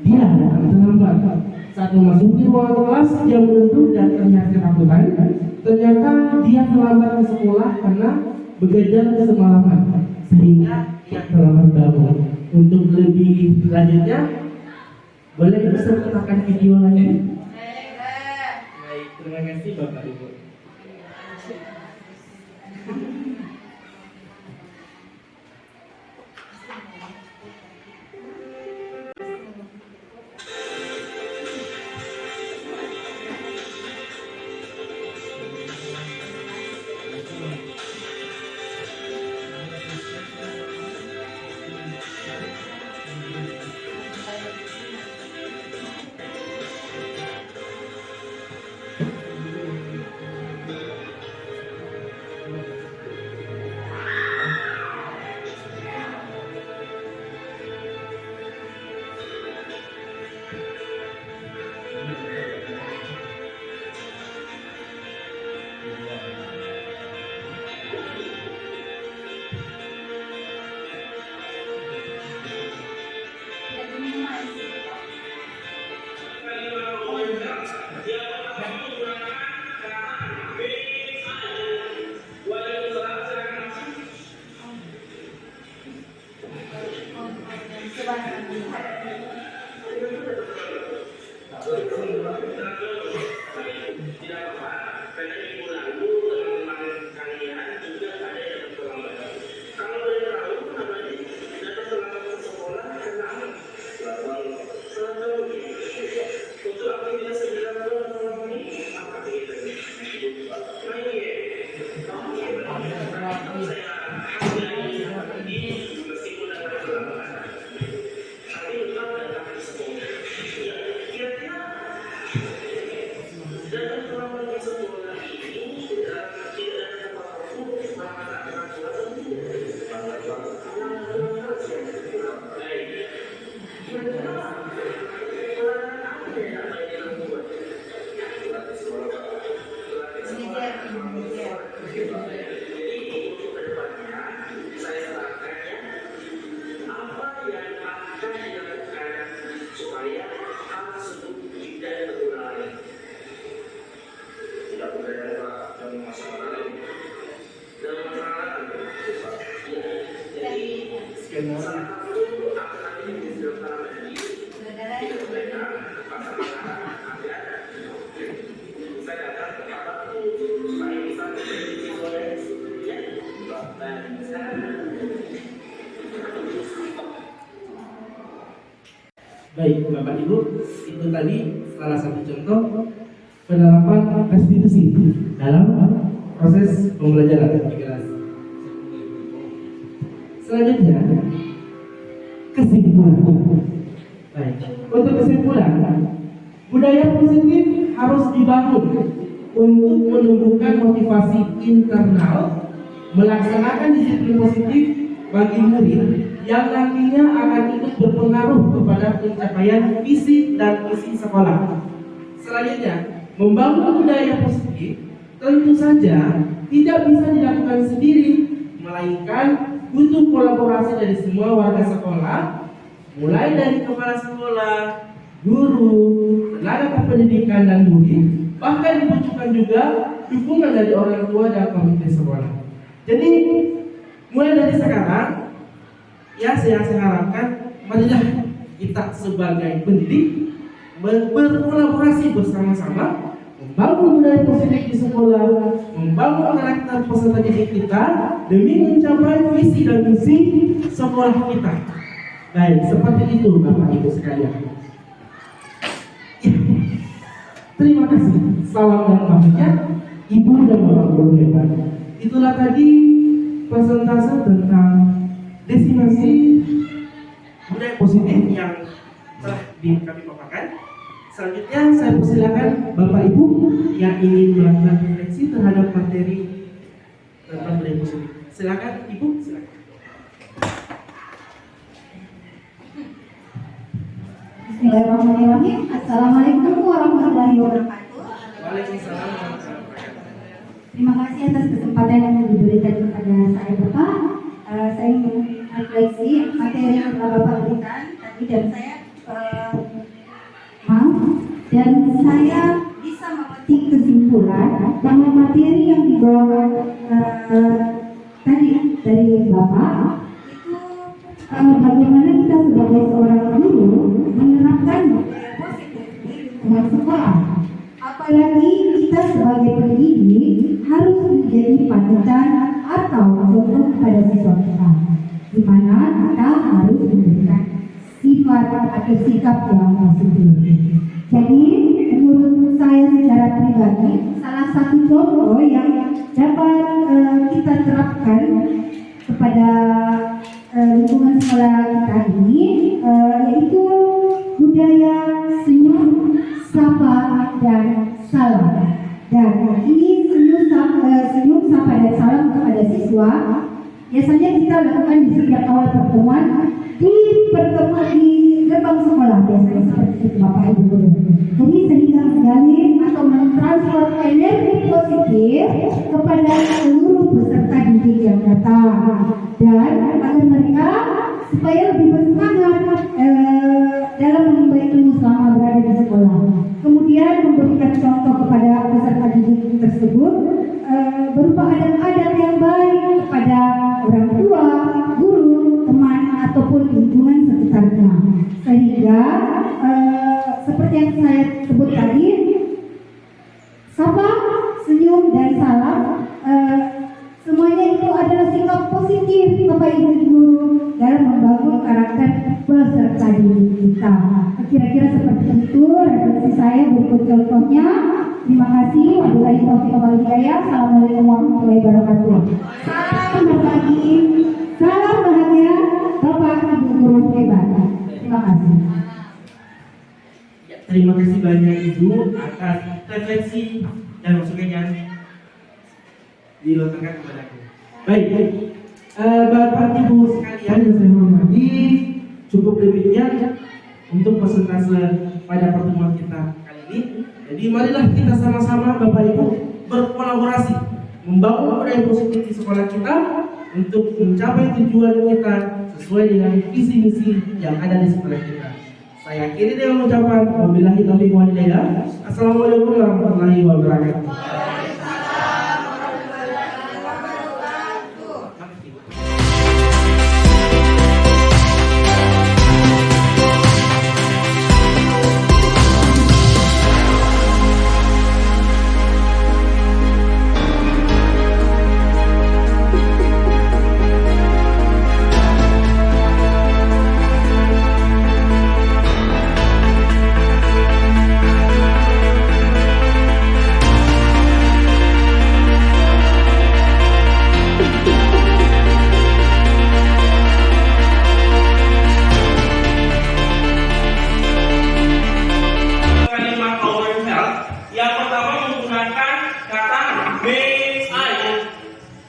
dia datang terlambat. Saat memasuki ruang kelas, dia menunduk dan terlihat ketakutan. Ternyata dia terlambat ke sekolah karena begadang semalaman, sehingga dia terlambat bangun. Untuk lebih lanjutnya, boleh bisa putarkan video lagi? Baik, terima kasih Bapak Ibu. Baik, Bapak Ibu, itu tadi salah satu contoh penerapan restitusi dalam proses pembelajaran di kelas. Selanjutnya, kesimpulan. Baik, untuk kesimpulan, budaya positif harus dibangun untuk menumbuhkan motivasi internal, melaksanakan disiplin positif bagi murid yang nantinya akan ikut berpengaruh kepada pencapaian visi dan misi sekolah. Selanjutnya, membangun budaya positif tentu saja tidak bisa dilakukan sendiri, melainkan butuh kolaborasi dari semua warga sekolah, mulai dari kepala sekolah, guru, tenaga pendidikan dan murid, bahkan dibutuhkan juga dukungan dari orang tua dan komite sekolah. Jadi mulai dari sekarang, ya saya harapkan marilah kita sebagai pendidik berkolaborasi bersama-sama, membangun budaya positif di sekolah, membangun karakter peserta didik kita demi mencapai visi dan misi sekolah kita. Baik, seperti itu Bapak Ibu sekalian. Terima kasih. Salam dan bahagia Ibu dan Bapak guru hebat. Itulah tadi presentasi tentang destinasi budaya positif yang telah kami paparkan. Selanjutnya saya persilakan Bapak Ibu yang ingin melakukan refleksi terhadap materi tentang budaya positif. Silakan Ibu, silakan. Bismillahirrahmanirrahim. Assalamualaikum warahmatullahi wabarakatuh. Waalaikumsalam warahmatullahi wabarakatuh. Terima kasih atas kesempatan yang diberikan kepada saya Bapak. Saya ingin refleksi materi yang telah Bapak berikan tadi dan saya bisa memetik kesimpulan bahwa materi yang dibawakan tadi dari Bapak itu bagaimana kita sebagai seorang guru menerapkan budaya positif di lingkungan sekolah. Apalagi kita sebagai pendidik harus menjadi panutan atau contoh kepada siswa kita, di mana kita harus memberikan sifat atau sikap yang positif. Jadi menurut saya secara pribadi, salah satu contoh yang dapat kita terapkan kepada lingkungan sekolah kita ini yaitu budaya senyum, sapa, dan salam. Dan ini senyum, sapa, dan salam kepada siswa biasanya kita lakukan di setiap awal pertemuan di gerbang sekolah, biasanya seperti itu Bapak Ibu guru. Jadi sehingga menjalin atau mentransfer energi positif kepada seluruh peserta didik yang datang, dan agar mereka supaya lebih bersemangat dalam menimba ilmu selama berada di sekolah. Kemudian memberikan contoh kepada peserta didik tersebut berupa adab-adab yang baik kepada orang tua, guru, teman, ataupun lingkungan sekitarnya. Sehingga seperti yang saya sebut tadi, sapa, senyum, dan salam semuanya itu adalah sikap positif Bapak Ibu guru dalam membangun karakter peserta didik kita. Kira-kira seperti itu refleksi saya. Berikut contohnya. Terima kasih. Wabillahi taufiq wal hidayah. Assalamualaikum warahmatullahi wabarakatuh. Salam berbagi, salam bahagia Bapak Ibu guru hebat. Terima kasih. Terima kasih banyak Ibu atas refleksi dan masukan yang dilontarkan kepadaku. Baik, Bapak Ibu sekalian yang saya hormati, cukup demikian untuk persentase pada pertemuan kita kali ini. Jadi marilah kita sama-sama Bapak Ibu berkolaborasi membangun budaya positif di sekolah kita untuk mencapai tujuan kita sesuai dengan visi misi yang ada di sekolah kita. Saya akhiri dengan ucapan wabillahi taufiq wal hidayah. Assalamualaikum warahmatullahi wabarakatuh.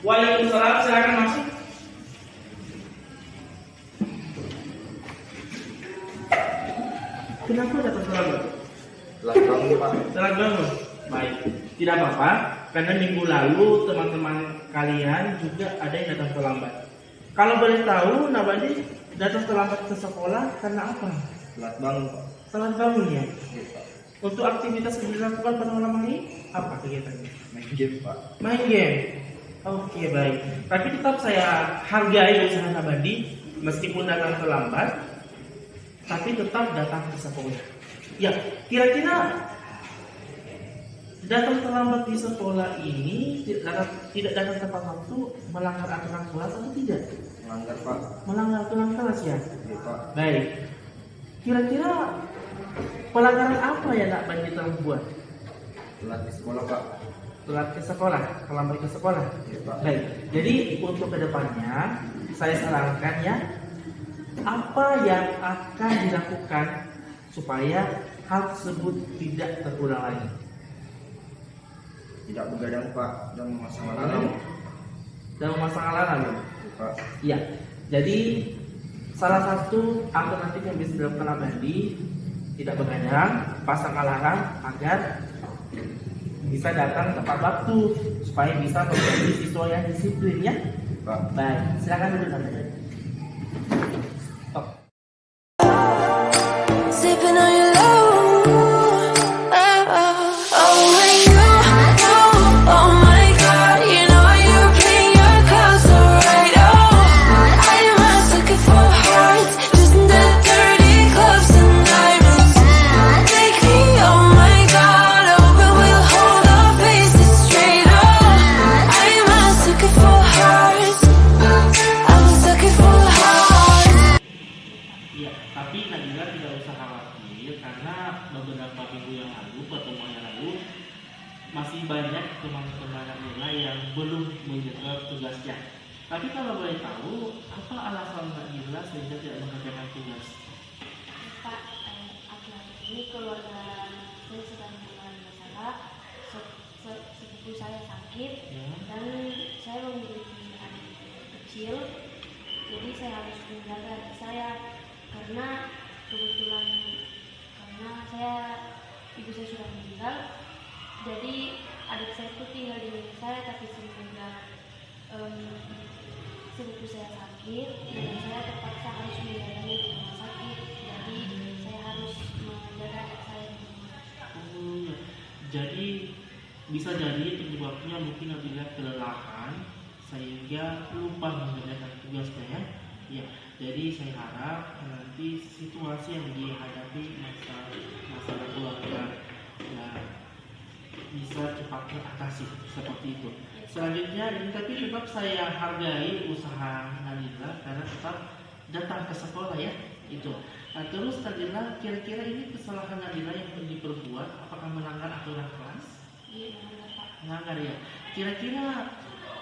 Waalaikumsalam, silakan masuk. Kenapa datang terlambat? Telat bangun. Baik, tidak apa-apa, karena minggu lalu teman-teman kalian juga ada yang datang terlambat. Kalau boleh tahu, Nabadi datang terlambat ke sekolah karena apa? Telat bangun Pak. Telat bangun ya. Iya Pak. Untuk aktivitas yang dilakukan pada malam hari, apa kegiatannya? Main game Pak. Main game. Oke, baik. Tapi tetap saya hargai usaha Nabadi, meskipun datang terlambat, tapi tetap datang ke sekolah. Ya, kira-kira datang terlambat di sekolah ini tidak datang tepat waktu melanggar aturan kelas atau tidak? Melanggar Pak. Melanggar aturan kelas ya. Iya Pak. Baik. Kira-kira pelanggaran apa yang nak Bandi telah buat? Telat di sekolah Pak. Telat ke sekolah, terlambat ke sekolah. Iya Pak. Baik. Jadi untuk kedepannya saya sarankan ya, apa yang akan dilakukan supaya hal tersebut tidak terulang lagi? Tidak begadang Pak dan memasang alarm. Dalam masa alarm. Iya Pak. Iya. Jadi salah satu alternatif yang bisa dilakukan Abadi, tidak begadang, pasang alarm agar bisa datang tepat waktu supaya bisa menjadi siswa yang disiplin ya. Pak. Baik, silakan duduk Abadi. Stop. Sipping on your love. Oh, when you, oh my God, you know you play your cards so right. Oh, I am a sucker for hearts, just in the dirty clubs and diamonds. Take me, oh my God, open, we'll hold our faces straight. Oh, I am a sucker for hearts. I'm a sucker for hearts. Iya, tapi Nabila tidak usah khawatir karena beberapa minggu yang lalu, pertemuan yang lalu, masih banyak teman-teman Nabila yang belum mengerjakan tugasnya. Tapi kalau boleh tahu, apa alasan Nabila sehingga tidak mengerjakan tugas? Pak, akhir-akhir ini keluarga saya sedang mengalami masalah. Sepupu saya sakit Ya. dan saya memiliki adik kecil, jadi saya harus menjaga adik saya karena kebetulan ibu saya sudah meninggal, jadi adik saya itu tinggal di rumah saya, tapi semenjak sepupu saya sakit dan saya terpaksa harus menjaganya di rumah sakit, jadi saya harus menjaga adik saya di rumah. Oh, ya. Jadi bisa jadi penyebabnya mungkin Nabila kelelahan sehingga lupa mengerjakan tugasnya ya. Ya, jadi saya harap nanti situasi yang dihadapi masalah keluarga ya bisa cepat teratasi seperti itu. Selanjutnya ini tapi tetap saya hargai usaha Nabila karena tetap datang ke sekolah ya itu. Nah, terus Nabila, kira-kira ini kesalahan Nabila yang diperbuat apakah melanggar aturan kelas? Iya, benar Pak. Melanggar ya. Kira-kira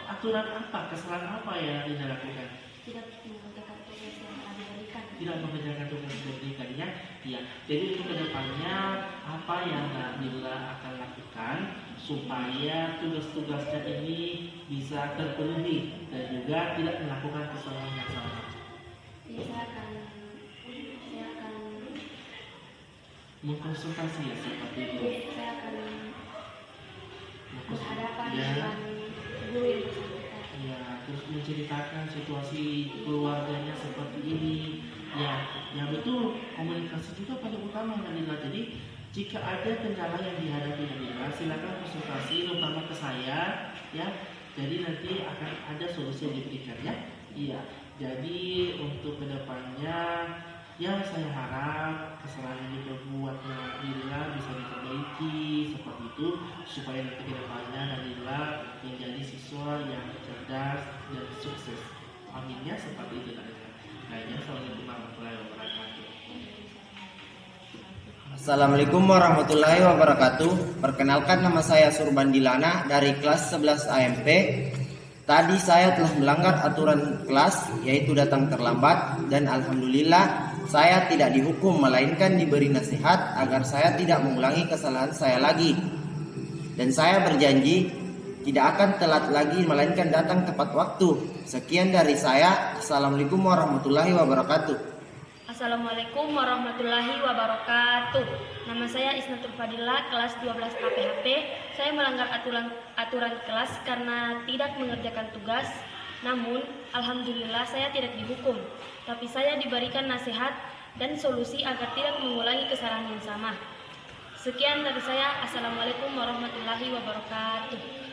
aturan apa, kesalahan apa yang Nabila lakukan? Tidak mengerjakan tugas yang telah diberikan. Tidak mengerjakan tugas yang diberikannya. Ya. Jadi untuk kedepannya apa yang Nabila akan lakukan supaya tugas-tugasnya ini bisa terpenuhi dan juga tidak melakukan kesalahan yang sama. Ya, saya akan Mengkonsultasi ya seperti itu. saya akan berhadapan Ya. dengan guru yang bersangkutan. Ya, terus menceritakan situasi keluarganya seperti ini. Ya betul, komunikasi juga paling utama Nabila. Jadi jika ada kendala yang dihadapi Nabila, silakan konsultasi terutama ke saya ya. Jadi nanti akan ada solusi yang diberikan ya. Iya. Jadi untuk kedepannya ya saya harap kesalahan yang diperbuat Nabila bisa diperbaiki seperti itu supaya nanti kedepannya Nabila menjadi siswa yang cerdas dan sukses. Amin ya seperti itu Nabila. Lainnya assalamualaikum warahmatullahi wabarakatuh. Assalamualaikum warahmatullahi wabarakatuh. Perkenalkan, nama saya Surban Dilana dari kelas 11 AMP. Tadi saya telah melanggar aturan kelas, yaitu datang terlambat, dan alhamdulillah saya tidak dihukum melainkan diberi nasihat agar saya tidak mengulangi kesalahan saya lagi. Dan saya berjanji tidak akan telat lagi melainkan datang tepat waktu. Sekian dari saya. Assalamualaikum warahmatullahi wabarakatuh. Assalamualaikum warahmatullahi wabarakatuh. Nama saya Isnatul Fadila, kelas 12 APHP. Saya melanggar aturan kelas karena tidak mengerjakan tugas. Namun, alhamdulillah saya tidak dihukum, tapi saya diberikan nasihat dan solusi agar tidak mengulangi kesalahan yang sama. Sekian dari saya. Assalamualaikum warahmatullahi wabarakatuh.